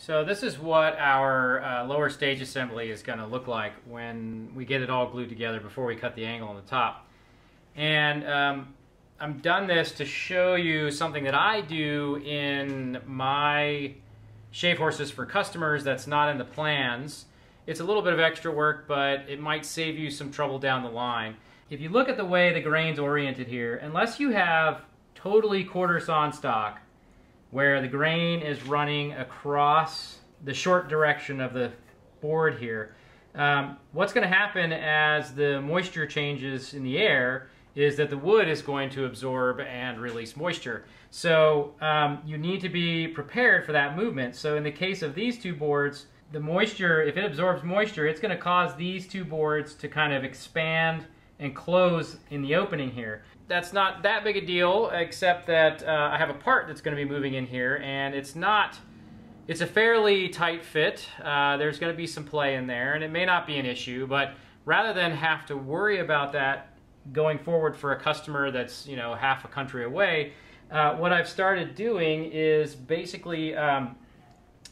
So this is what our lower stage assembly is going to look like when we get it all glued together before we cut the angle on the top. And I've done this to show you something that I do in my shave horses for customers that's not in the plans. It's a little bit of extra work, but it might save you some trouble down the line. If you look at the way the grain's oriented here, unless you have totally quarter sawn stock, where the grain is running across the short direction of the board here. What's going to happen as the moisture changes in the air is that the wood is going to absorb and release moisture. So you need to be prepared for that movement. So in the case of these two boards, the moisture, if it absorbs moisture, it's going to cause these two boards to kind of expand and close in the opening here. That's not that big a deal, except that I have a part that's going to be moving in here, and it's a fairly tight fit. There's going to be some play in there, and it may not be an issue, but rather than have to worry about that going forward for a customer that's, you know, half a country away, what I've started doing is basically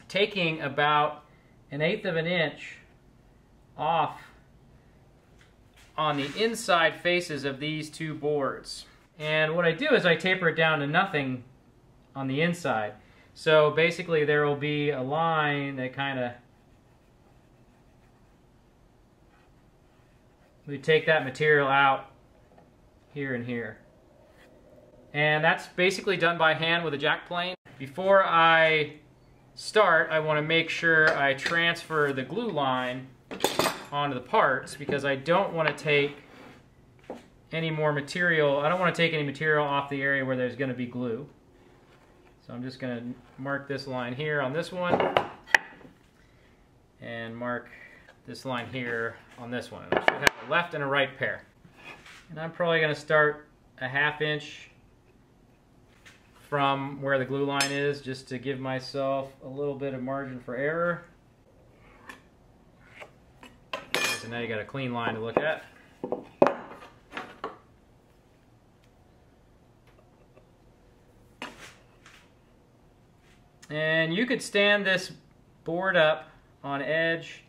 taking about 1/8 of an inch off on the inside faces of these two boards. And what I do is I taper it down to nothing on the inside. So basically there will be a line that kind of, we take that material out here and here. And that's basically done by hand with a jack plane. Before I start, I want to make sure I transfer the glue line onto the parts, because I don't want to take any more material. I don't want to take any material off the area where there's going to be glue. So I'm just going to mark this line here on this one and mark this line here on this one. And I should have a left and a right pair. And I'm probably going to start a 1/2 inch from where the glue line is, just to give myself a little bit of margin for error. So now you got a clean line to look at. And you could stand this board up on edge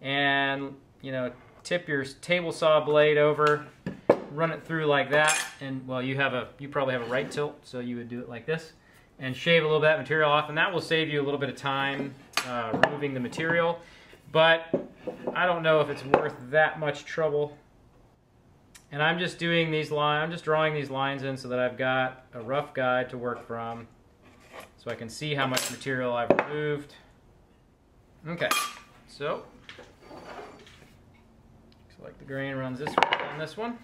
and, you know, tip your table saw blade over, run it through like that, and well, you probably have a right tilt, so you would do it like this, and shave a little bit of that material off, and that will save you a little bit of time removing the material. But I don't know if it's worth that much trouble. And I'm just doing these lines, I'm just drawing these lines in so that I've got a rough guide to work from, so I can see how much material I've removed. Okay, so looks like the grain runs this way on this one.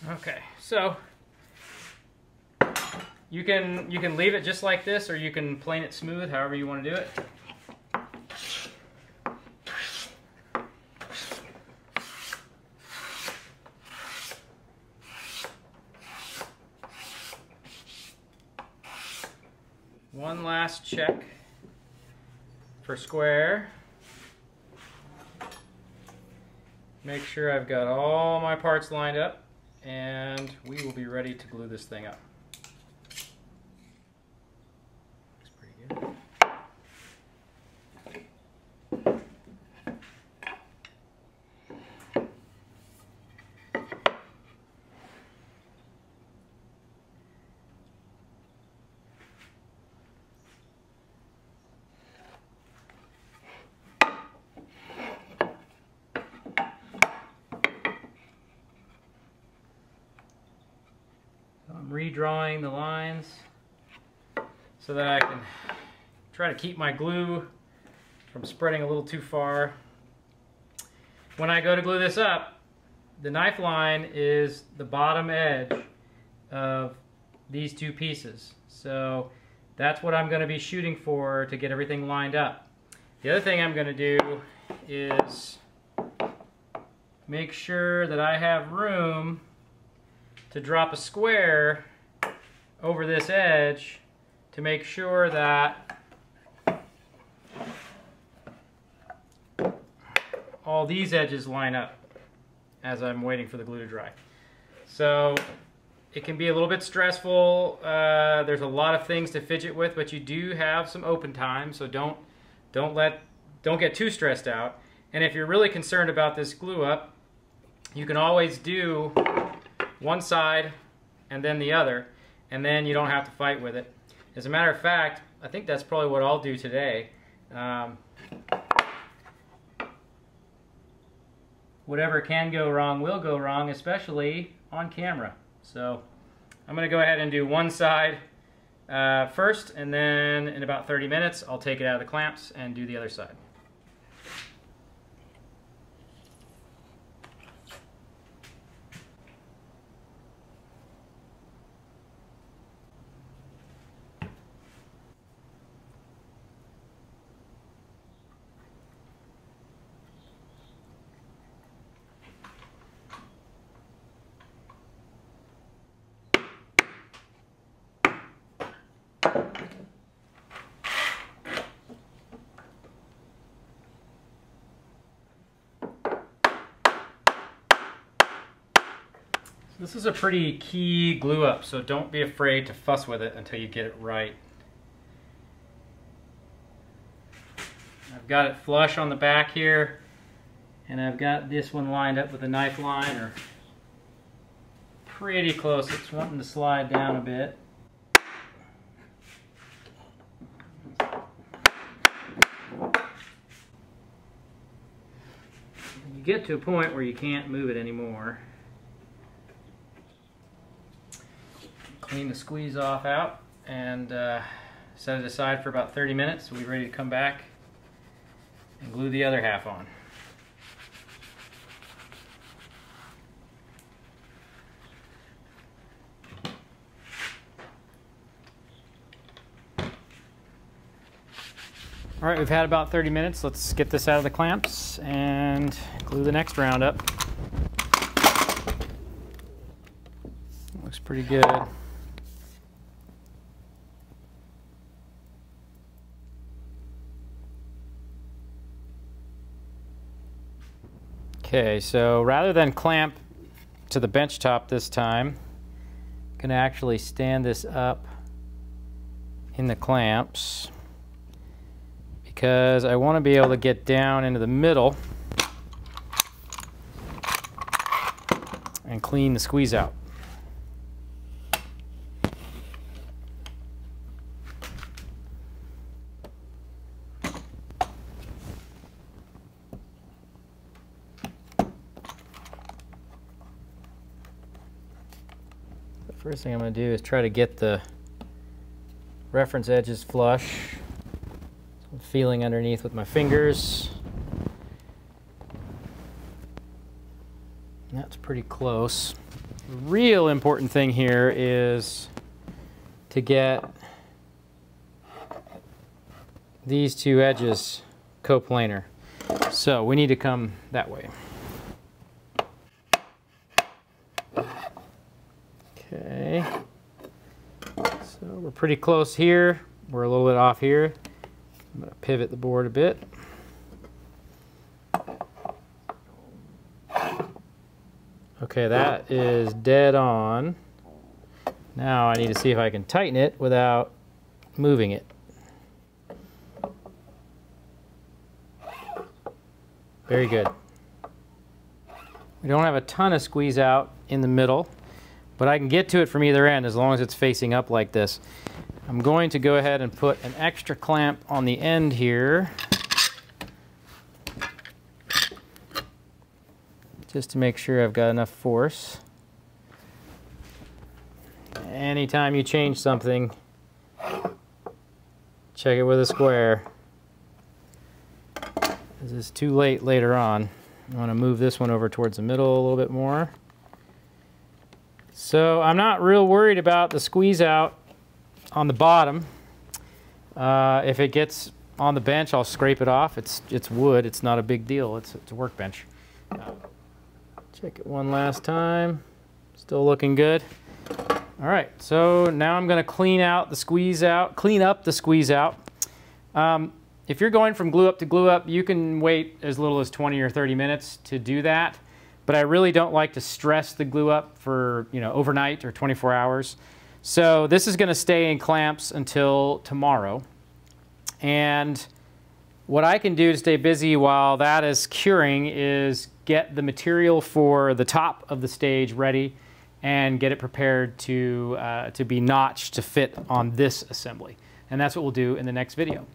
Okay, so you can leave it just like this, or you can plane it smooth, however you want to do it. One last check for square. Make sure I've got all my parts lined up, and we will be ready to glue this thing up. Looks pretty good. I'm redrawing the lines so that I can try to keep my glue from spreading a little too far. When I go to glue this up, the knife line is the bottom edge of these two pieces. So that's what I'm going to be shooting for to get everything lined up. The other thing I'm going to do is make sure that I have room to drop a square over this edge to make sure that all these edges line up as I'm waiting for the glue to dry. So it can be a little bit stressful. There's a lot of things to fidget with, but you do have some open time, so don't get too stressed out. And if you're really concerned about this glue up, you can always do one side and then the other, and then you don't have to fight with it. As a matter of fact, I think that's probably what I'll do today. Whatever can go wrong will go wrong, especially on camera. So I'm going to go ahead and do one side first, and then in about 30 minutes I'll take it out of the clamps and do the other side. This is a pretty key glue up, so don't be afraid to fuss with it until you get it right. I've got it flush on the back here, and I've got this one lined up with a knife line, or pretty close. It's wanting to slide down a bit. You get to a point where you can't move it anymore. Clean the squeeze off out and set it aside for about 30 minutes. We'll be ready to come back and glue the other half on. All right, we've had about 30 minutes. Let's get this out of the clamps and glue the next round up. Looks pretty good. Okay, so rather than clamp to the bench top this time, I'm going to actually stand this up in the clamps because I want to be able to get down into the middle and clean the squeeze out. First thing I'm going to do is try to get the reference edges flush. So I'm feeling underneath with my fingers. And that's pretty close. The real important thing here is to get these two edges coplanar. So we need to come that way. Okay, so we're pretty close here. We're a little bit off here. I'm going to pivot the board a bit. Okay, that is dead on. Now I need to see if I can tighten it without moving it. Very good. We don't have a ton of squeeze out in the middle, but I can get to it from either end as long as it's facing up like this. I'm going to go ahead and put an extra clamp on the end here, just to make sure I've got enough force. Anytime you change something, check it with a square. This is too late later on. I want to move this one over towards the middle a little bit more. So I'm not real worried about the squeeze out on the bottom. If it gets on the bench, I'll scrape it off. It's wood. It's not a big deal. It's a workbench. Check it one last time. Still looking good. All right, so now I'm going to clean up the squeeze out. If you're going from glue up to glue up, you can wait as little as 20 or 30 minutes to do that. But I really don't like to stress the glue up for, overnight or 24 hours. So this is going to stay in clamps until tomorrow. And what I can do to stay busy while that is curing is get the material for the top of the stage ready and get it prepared to be notched to fit on this assembly. And that's what we'll do in the next video.